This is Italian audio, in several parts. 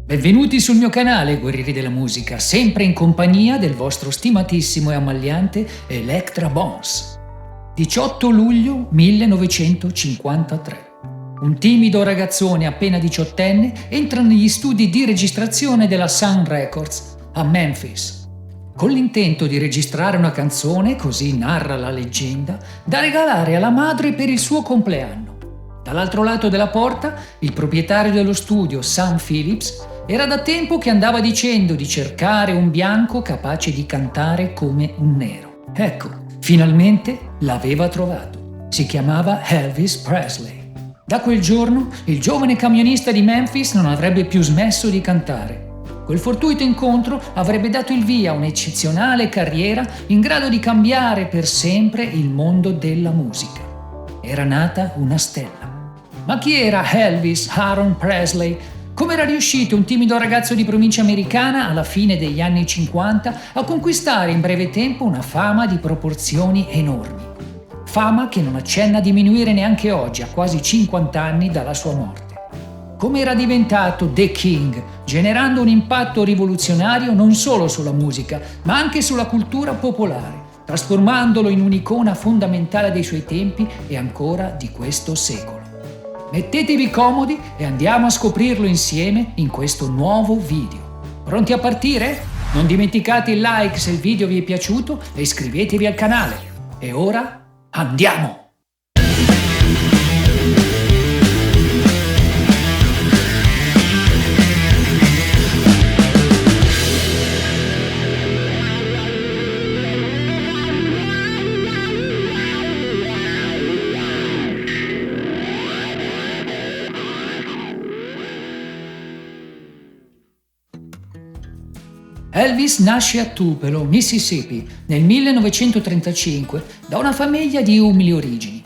Benvenuti sul mio canale, guerrieri della musica, sempre in compagnia del vostro stimatissimo e ammagliante Elektra Bones. 18 luglio 1953. Un timido ragazzone appena diciottenne entra negli studi di registrazione della Sun Records a Memphis, con l'intento di registrare una canzone, così narra la leggenda, da regalare alla madre per il suo compleanno. Dall'altro lato della porta, il proprietario dello studio, Sam Phillips, era da tempo che andava dicendo di cercare un bianco capace di cantare come un nero. Ecco, finalmente l'aveva trovato. Si chiamava Elvis Presley. Da quel giorno, il giovane camionista di Memphis non avrebbe più smesso di cantare. Quel fortuito incontro avrebbe dato il via a un'eccezionale carriera in grado di cambiare per sempre il mondo della musica. Era nata una stella. Ma chi era Elvis Aaron Presley? Come era riuscito un timido ragazzo di provincia americana alla fine degli anni 50 a conquistare in breve tempo una fama di proporzioni enormi? Fama che non accenna a diminuire neanche oggi, a quasi 50 anni dalla sua morte. Come era diventato The King, generando un impatto rivoluzionario non solo sulla musica, ma anche sulla cultura popolare, trasformandolo in un'icona fondamentale dei suoi tempi e ancora di questo secolo. Mettetevi comodi e andiamo a scoprirlo insieme in questo nuovo video. Pronti a partire? Non dimenticate il like se il video vi è piaciuto e iscrivetevi al canale. E ora andiamo! Elvis nasce a Tupelo, Mississippi, nel 1935 da una famiglia di umili origini.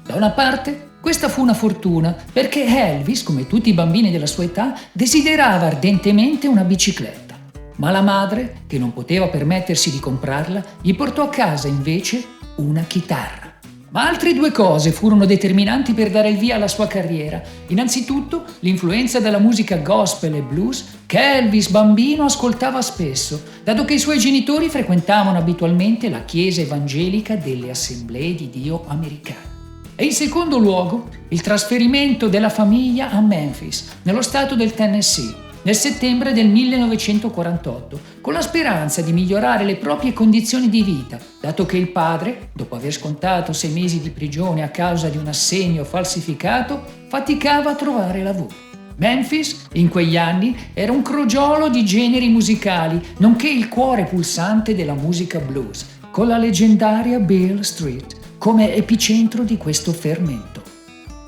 Da una parte, questa fu una fortuna perché Elvis, come tutti i bambini della sua età, desiderava ardentemente una bicicletta. Ma la madre, che non poteva permettersi di comprarla, gli portò a casa invece una chitarra. Ma altre due cose furono determinanti per dare il via alla sua carriera. Innanzitutto, l'influenza della musica gospel e blues che Elvis bambino ascoltava spesso, dato che i suoi genitori frequentavano abitualmente la chiesa evangelica delle Assemblee di Dio americane. E in secondo luogo, il trasferimento della famiglia a Memphis, nello stato del Tennessee, nel settembre del 1948, con la speranza di migliorare le proprie condizioni di vita, dato che il padre, dopo aver scontato 6 mesi di prigione a causa di un assegno falsificato, faticava a trovare lavoro. Memphis, in quegli anni, era un crogiolo di generi musicali, nonché il cuore pulsante della musica blues, con la leggendaria Beale Street come epicentro di questo fermento.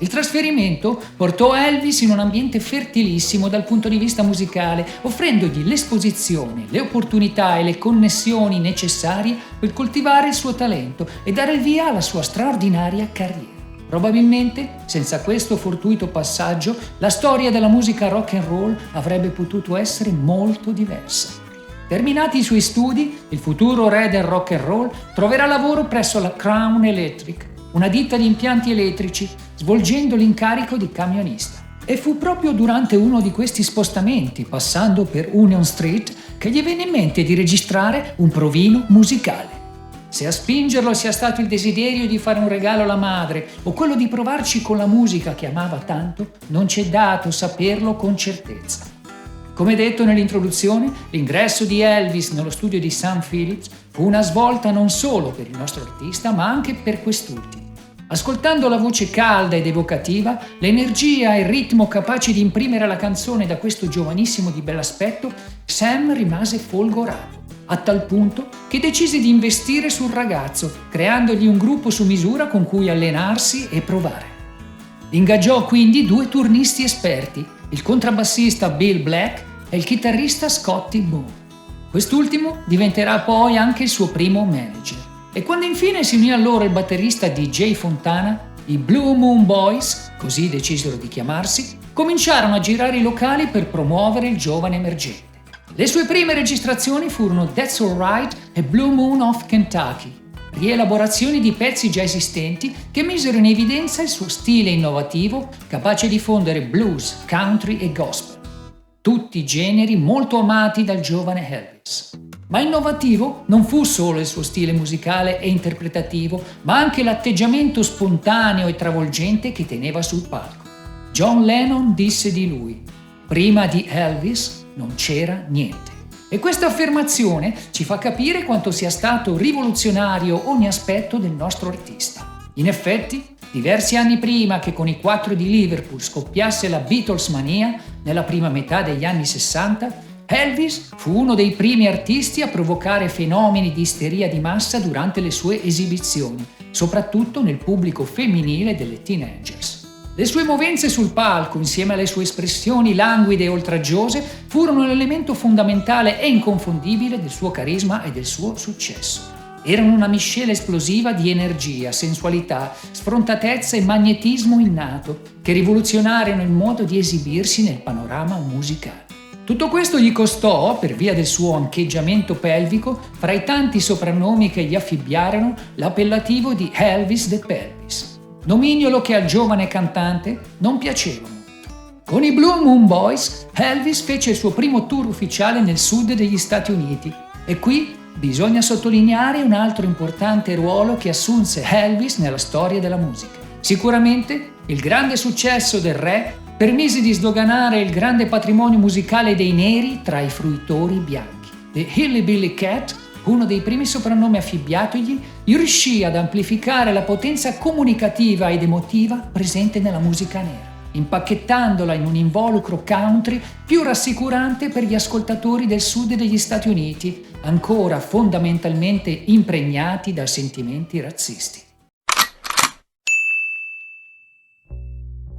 Il trasferimento portò Elvis in un ambiente fertilissimo dal punto di vista musicale, offrendogli l'esposizione, le opportunità e le connessioni necessarie per coltivare il suo talento e dare il via alla sua straordinaria carriera. Probabilmente, senza questo fortuito passaggio, la storia della musica rock and roll avrebbe potuto essere molto diversa. Terminati i suoi studi, il futuro re del rock and roll troverà lavoro presso la Crown Electric, una ditta di impianti elettrici, svolgendo l'incarico di camionista. E fu proprio durante uno di questi spostamenti, passando per Union Street, che gli venne in mente di registrare un provino musicale. Se a spingerlo sia stato il desiderio di fare un regalo alla madre o quello di provarci con la musica che amava tanto, non c'è dato saperlo con certezza. Come detto nell'introduzione, l'ingresso di Elvis nello studio di Sam Phillips fu una svolta non solo per il nostro artista, ma anche per quest'ultimo. Ascoltando la voce calda ed evocativa, l'energia e il ritmo capaci di imprimere alla canzone da questo giovanissimo di bell'aspetto, Sam rimase folgorato, a tal punto che decise di investire sul ragazzo, creandogli un gruppo su misura con cui allenarsi e provare. Ingaggiò quindi 2 turnisti esperti, il contrabbassista Bill Black e il chitarrista Scotty Moore. Quest'ultimo diventerà poi anche il suo primo manager. E quando infine si unì a loro il batterista DJ Fontana, i Blue Moon Boys, così decisero di chiamarsi, cominciarono a girare i locali per promuovere il giovane emergente. Le sue prime registrazioni furono That's Alright e Blue Moon of Kentucky, rielaborazioni di pezzi già esistenti che misero in evidenza il suo stile innovativo, capace di fondere blues, country e gospel. tutti generi molto amati dal giovane Elvis. Ma innovativo non fu solo il suo stile musicale e interpretativo, ma anche l'atteggiamento spontaneo e travolgente che teneva sul palco. John Lennon disse di lui: "Prima di Elvis non c'era niente". E questa affermazione ci fa capire quanto sia stato rivoluzionario ogni aspetto del nostro artista. In effetti, diversi anni prima che con i 4 di Liverpool scoppiasse la Beatlesmania, nella prima metà degli anni 60, Elvis fu uno dei primi artisti a provocare fenomeni di isteria di massa durante le sue esibizioni, soprattutto nel pubblico femminile delle teenagers. Le sue movenze sul palco, insieme alle sue espressioni languide e oltraggiose, furono l'elemento fondamentale e inconfondibile del suo carisma e del suo successo. Erano una miscela esplosiva di energia, sensualità, sfrontatezza e magnetismo innato, che rivoluzionarono il modo di esibirsi nel panorama musicale. Tutto questo gli costò, per via del suo ancheggiamento pelvico, fra i tanti soprannomi che gli affibbiarono, l'appellativo di Elvis the Pelvis, nomignolo che al giovane cantante non piaceva molto. Con i Blue Moon Boys, Elvis fece il suo primo tour ufficiale nel sud degli Stati Uniti e qui bisogna sottolineare un altro importante ruolo che assunse Elvis nella storia della musica. Sicuramente il grande successo del re permise di sdoganare il grande patrimonio musicale dei neri tra i fruitori bianchi. The Hillbilly Cat, uno dei primi soprannomi affibbiatogli, riuscì ad amplificare la potenza comunicativa ed emotiva presente nella musica nera, impacchettandola in un involucro country più rassicurante per gli ascoltatori del sud degli Stati Uniti, ancora fondamentalmente impregnati da sentimenti razzisti.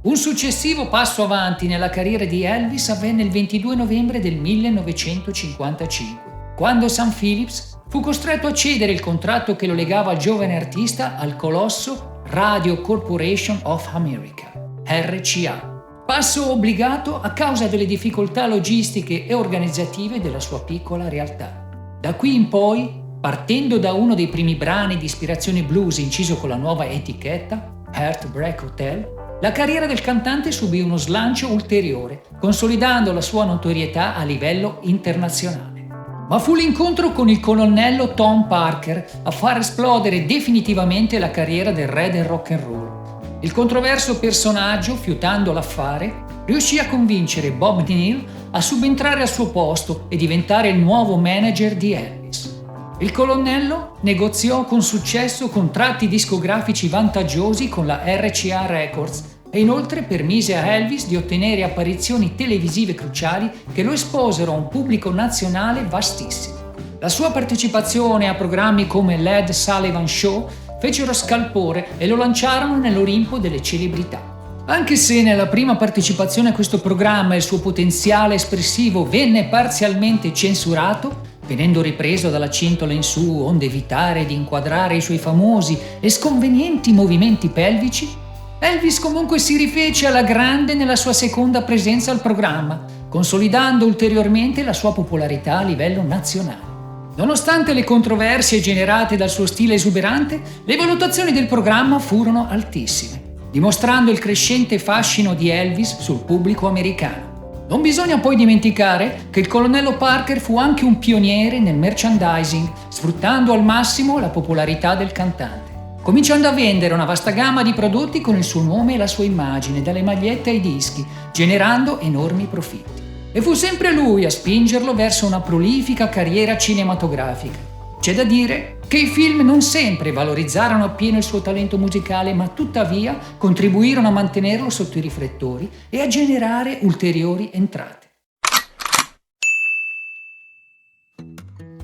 Un successivo passo avanti nella carriera di Elvis avvenne il 22 novembre del 1955, quando Sam Phillips fu costretto a cedere il contratto che lo legava al giovane artista al colosso Radio Corporation of America, RCA. Passo obbligato a causa delle difficoltà logistiche e organizzative della sua piccola realtà. Da qui in poi, partendo da uno dei primi brani di ispirazione blues inciso con la nuova etichetta, Heartbreak Hotel, la carriera del cantante subì uno slancio ulteriore, consolidando la sua notorietà a livello internazionale. Ma fu l'incontro con il colonnello Tom Parker a far esplodere definitivamente la carriera del re del rock and roll. Il controverso personaggio, fiutando l'affare, riuscì a convincere Bob Neal a subentrare al suo posto e diventare il nuovo manager di Elvis. Il colonnello negoziò con successo contratti discografici vantaggiosi con la RCA Records e inoltre permise a Elvis di ottenere apparizioni televisive cruciali che lo esposero a un pubblico nazionale vastissimo. La sua partecipazione a programmi come l'Ed Sullivan Show fecero scalpore e lo lanciarono nell'Olimpo delle celebrità. Anche se nella prima partecipazione a questo programma il suo potenziale espressivo venne parzialmente censurato, venendo ripreso dalla cintola in su onde evitare di inquadrare i suoi famosi e sconvenienti movimenti pelvici, Elvis comunque si rifece alla grande nella sua seconda presenza al programma, consolidando ulteriormente la sua popolarità a livello nazionale. Nonostante le controversie generate dal suo stile esuberante, le valutazioni del programma furono altissime, dimostrando il crescente fascino di Elvis sul pubblico americano. Non bisogna poi dimenticare che il colonnello Parker fu anche un pioniere nel merchandising, sfruttando al massimo la popolarità del cantante, cominciando a vendere una vasta gamma di prodotti con il suo nome e la sua immagine, dalle magliette ai dischi, generando enormi profitti. E fu sempre lui a spingerlo verso una prolifica carriera cinematografica. C'è da dire che i film non sempre valorizzarono appieno il suo talento musicale, ma tuttavia contribuirono a mantenerlo sotto i riflettori e a generare ulteriori entrate.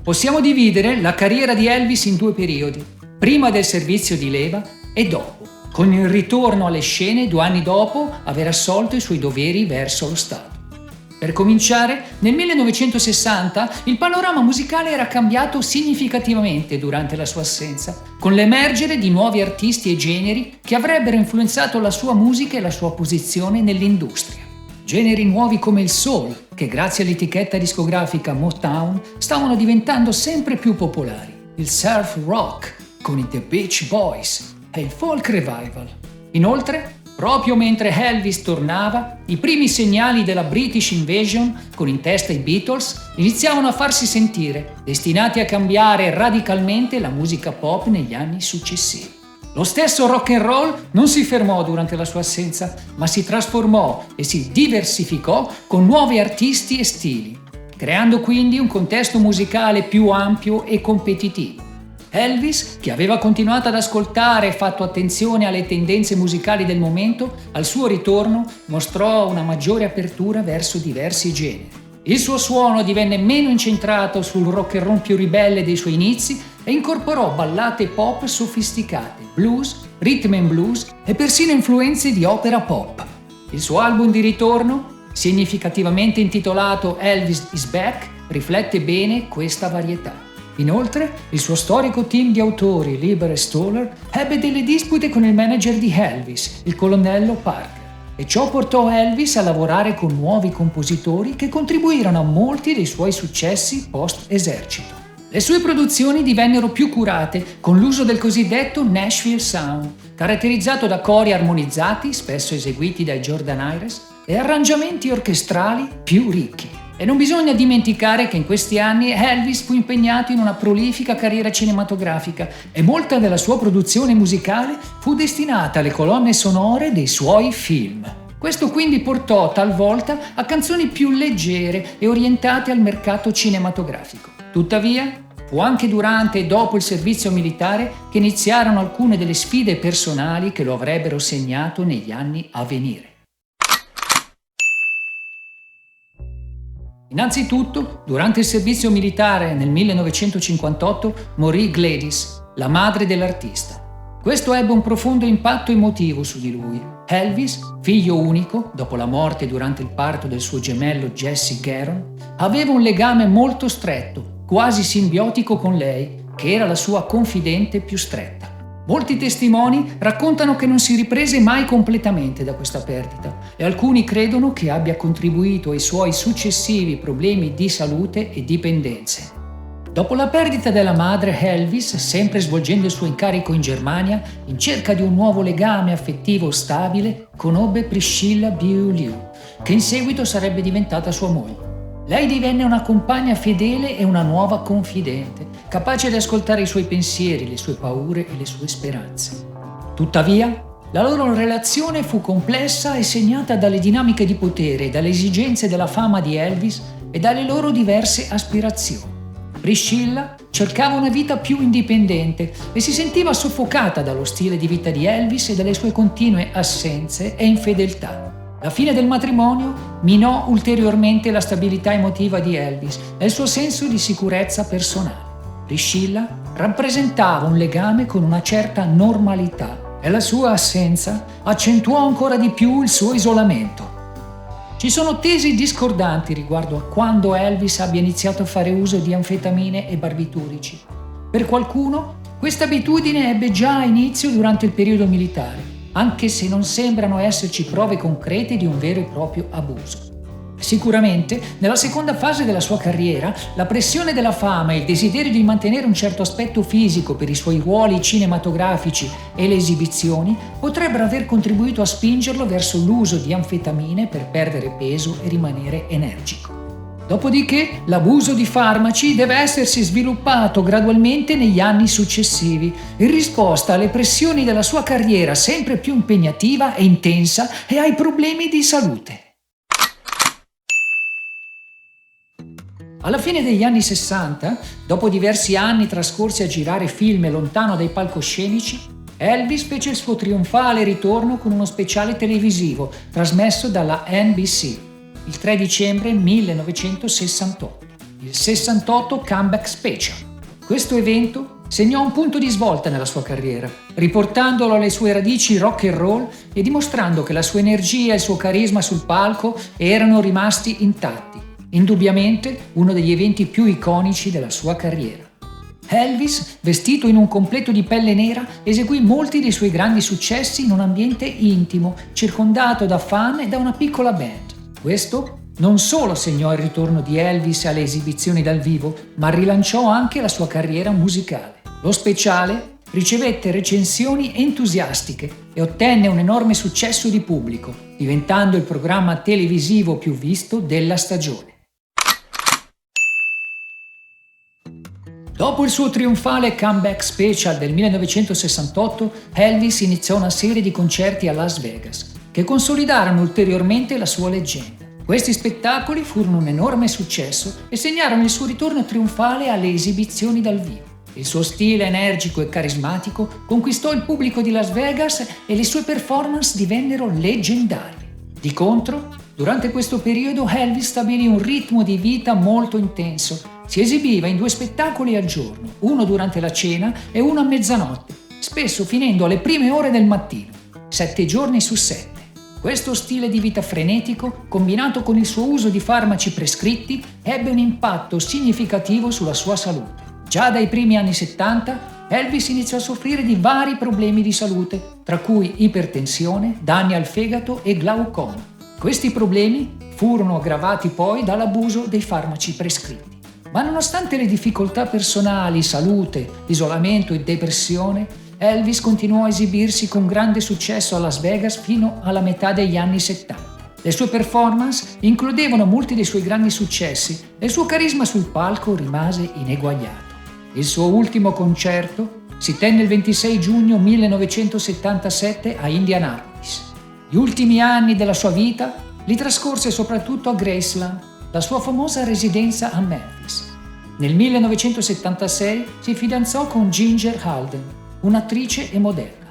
Possiamo dividere la carriera di Elvis in 2 periodi, prima del servizio di leva e dopo, con il ritorno alle scene 2 anni dopo aver assolto i suoi doveri verso lo Stato. Per cominciare, nel 1960 il panorama musicale era cambiato significativamente durante la sua assenza, con l'emergere di nuovi artisti e generi che avrebbero influenzato la sua musica e la sua posizione nell'industria. Generi nuovi come il soul, che grazie all'etichetta discografica Motown stavano diventando sempre più popolari, il surf rock con i The Beach Boys e il folk revival. Inoltre, Proprio mentre Elvis tornava, i primi segnali della British Invasion, con in testa i Beatles, iniziavano a farsi sentire, destinati a cambiare radicalmente la musica pop negli anni successivi. Lo stesso rock and roll non si fermò durante la sua assenza, ma si trasformò e si diversificò con nuovi artisti e stili, creando quindi un contesto musicale più ampio e competitivo. Elvis, che aveva continuato ad ascoltare e fatto attenzione alle tendenze musicali del momento, al suo ritorno mostrò una maggiore apertura verso diversi generi. Il suo suono divenne meno incentrato sul rock and roll più ribelle dei suoi inizi e incorporò ballate pop sofisticate, blues, rhythm and blues e persino influenze di opera pop. Il suo album di ritorno, significativamente intitolato Elvis is Back, riflette bene questa varietà. Inoltre, il suo storico team di autori, Lieber e Stoller, ebbe delle dispute con il manager di Elvis, il colonnello Parker, e ciò portò Elvis a lavorare con nuovi compositori che contribuirono a molti dei suoi successi post-esercito. Le sue produzioni divennero più curate con l'uso del cosiddetto Nashville Sound, caratterizzato da cori armonizzati, spesso eseguiti dai Jordan Ayres, e arrangiamenti orchestrali più ricchi. E non bisogna dimenticare che in questi anni Elvis fu impegnato in una prolifica carriera cinematografica e molta della sua produzione musicale fu destinata alle colonne sonore dei suoi film. Questo quindi portò talvolta a canzoni più leggere e orientate al mercato cinematografico. Tuttavia, fu anche durante e dopo il servizio militare che iniziarono alcune delle sfide personali che lo avrebbero segnato negli anni a venire. Innanzitutto, durante il servizio militare nel 1958 morì Gladys, la madre dell'artista. Questo ebbe un profondo impatto emotivo su di lui. Elvis, figlio unico, dopo la morte durante il parto del suo gemello Jesse Garon, aveva un legame molto stretto, quasi simbiotico con lei, che era la sua confidente più stretta. Molti testimoni raccontano che non si riprese mai completamente da questa perdita e alcuni credono che abbia contribuito ai suoi successivi problemi di salute e dipendenze. Dopo la perdita della madre, Elvis, sempre svolgendo il suo incarico in Germania, in cerca di un nuovo legame affettivo stabile, conobbe Priscilla Beaulieu, che in seguito sarebbe diventata sua moglie. Lei divenne una compagna fedele e una nuova confidente, capace di ascoltare i suoi pensieri, le sue paure e le sue speranze. Tuttavia, la loro relazione fu complessa e segnata dalle dinamiche di potere, dalle esigenze della fama di Elvis e dalle loro diverse aspirazioni. Priscilla cercava una vita più indipendente e si sentiva soffocata dallo stile di vita di Elvis e dalle sue continue assenze e infedeltà. La fine del matrimonio minò ulteriormente la stabilità emotiva di Elvis e il suo senso di sicurezza personale. Priscilla rappresentava un legame con una certa normalità e la sua assenza accentuò ancora di più il suo isolamento. Ci sono tesi discordanti riguardo a quando Elvis abbia iniziato a fare uso di anfetamine e barbiturici. Per qualcuno, questa abitudine ebbe già inizio durante il periodo militare, anche se non sembrano esserci prove concrete di un vero e proprio abuso. Sicuramente, nella seconda fase della sua carriera, la pressione della fama e il desiderio di mantenere un certo aspetto fisico per i suoi ruoli cinematografici e le esibizioni potrebbero aver contribuito a spingerlo verso l'uso di anfetamine per perdere peso e rimanere energico. Dopodiché, l'abuso di farmaci deve essersi sviluppato gradualmente negli anni successivi, in risposta alle pressioni della sua carriera sempre più impegnativa e intensa e ai problemi di salute. Alla fine degli anni 60, dopo diversi anni trascorsi a girare film lontano dai palcoscenici, Elvis fece il suo trionfale ritorno con uno speciale televisivo trasmesso dalla NBC il 3 dicembre 1968, il 68 Comeback Special. Questo evento segnò un punto di svolta nella sua carriera, riportandolo alle sue radici rock and roll e dimostrando che la sua energia e il suo carisma sul palco erano rimasti intatti. Indubbiamente uno degli eventi più iconici della sua carriera. Elvis, vestito in un completo di pelle nera, eseguì molti dei suoi grandi successi in un ambiente intimo, circondato da fan e da una piccola band. Questo non solo segnò il ritorno di Elvis alle esibizioni dal vivo, ma rilanciò anche la sua carriera musicale. Lo speciale ricevette recensioni entusiastiche e ottenne un enorme successo di pubblico, diventando il programma televisivo più visto della stagione. Dopo il suo trionfale comeback special del 1968, Elvis iniziò una serie di concerti a Las Vegas, che consolidarono ulteriormente la sua leggenda. Questi spettacoli furono un enorme successo e segnarono il suo ritorno trionfale alle esibizioni dal vivo. Il suo stile energico e carismatico conquistò il pubblico di Las Vegas e le sue performance divennero leggendarie. Di contro, durante questo periodo Elvis stabilì un ritmo di vita molto intenso. Si esibiva in 2 spettacoli al giorno, uno durante la cena e uno a mezzanotte, spesso finendo alle prime ore del mattino, 7 giorni su 7. Questo stile di vita frenetico, combinato con il suo uso di farmaci prescritti, ebbe un impatto significativo sulla sua salute. Già dai primi anni 70, Elvis iniziò a soffrire di vari problemi di salute, tra cui ipertensione, danni al fegato e glaucoma. Questi problemi furono aggravati poi dall'abuso dei farmaci prescritti. Ma nonostante le difficoltà personali, salute, isolamento e depressione, Elvis continuò a esibirsi con grande successo a Las Vegas fino alla metà degli anni 70. Le sue performance includevano molti dei suoi grandi successi e il suo carisma sul palco rimase ineguagliato. Il suo ultimo concerto si tenne il 26 giugno 1977 a Indianapolis. Gli ultimi anni della sua vita li trascorse soprattutto a Graceland, la sua famosa residenza a Memphis. Nel 1976 si fidanzò con Ginger Alden, un'attrice e modella.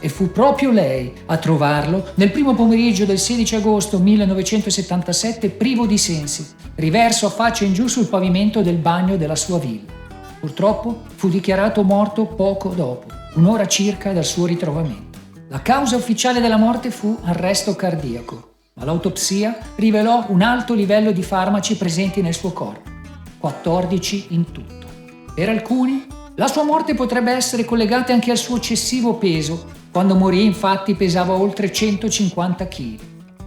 E fu proprio lei a trovarlo nel primo pomeriggio del 16 agosto 1977 privo di sensi, riverso a faccia in giù sul pavimento del bagno della sua villa. Purtroppo fu dichiarato morto poco dopo, un'ora circa dal suo ritrovamento. La causa ufficiale della morte fu arresto cardiaco, ma l'autopsia rivelò un alto livello di farmaci presenti nel suo corpo, 14 in tutto. Per alcuni, la sua morte potrebbe essere collegata anche al suo eccessivo peso. Quando morì, infatti, pesava oltre 150 kg.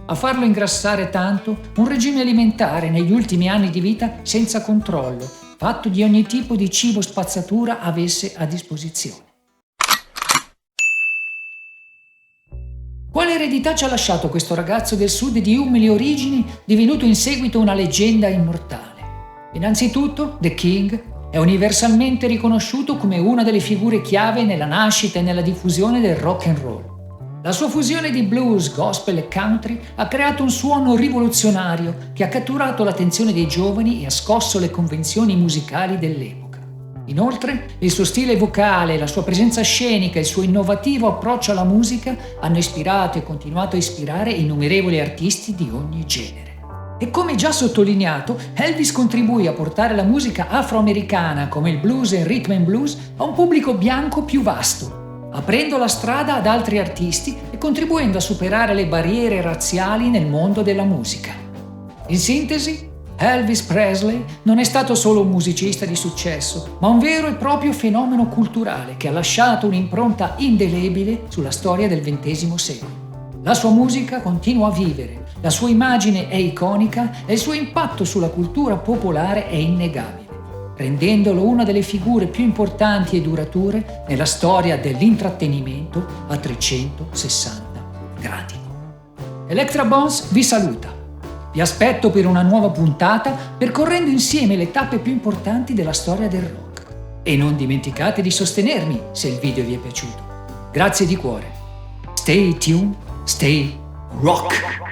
A farlo ingrassare tanto, un regime alimentare negli ultimi anni di vita senza controllo, fatto di ogni tipo di cibo spazzatura avesse a disposizione. Quale eredità ci ha lasciato questo ragazzo del sud di umili origini, divenuto in seguito una leggenda immortale? Innanzitutto, The King è universalmente riconosciuto come una delle figure chiave nella nascita e nella diffusione del rock and roll. La sua fusione di blues, gospel e country ha creato un suono rivoluzionario che ha catturato l'attenzione dei giovani e ha scosso le convenzioni musicali dell'epoca. Inoltre, il suo stile vocale, la sua presenza scenica e il suo innovativo approccio alla musica hanno ispirato e continuato a ispirare innumerevoli artisti di ogni genere. E come già sottolineato, Elvis contribuì a portare la musica afroamericana, come il blues e il rhythm and blues, a un pubblico bianco più vasto, aprendo la strada ad altri artisti e contribuendo a superare le barriere razziali nel mondo della musica. In sintesi, Elvis Presley non è stato solo un musicista di successo, ma un vero e proprio fenomeno culturale che ha lasciato un'impronta indelebile sulla storia del XX secolo. La sua musica continua a vivere, la sua immagine è iconica e il suo impatto sulla cultura popolare è innegabile, rendendolo una delle figure più importanti e durature nella storia dell'intrattenimento a 360 gradi. Electra Bones vi saluta. Vi aspetto per una nuova puntata percorrendo insieme le tappe più importanti della storia del rock. E non dimenticate di sostenermi se il video vi è piaciuto. Grazie di cuore. Stay tuned, stay rock!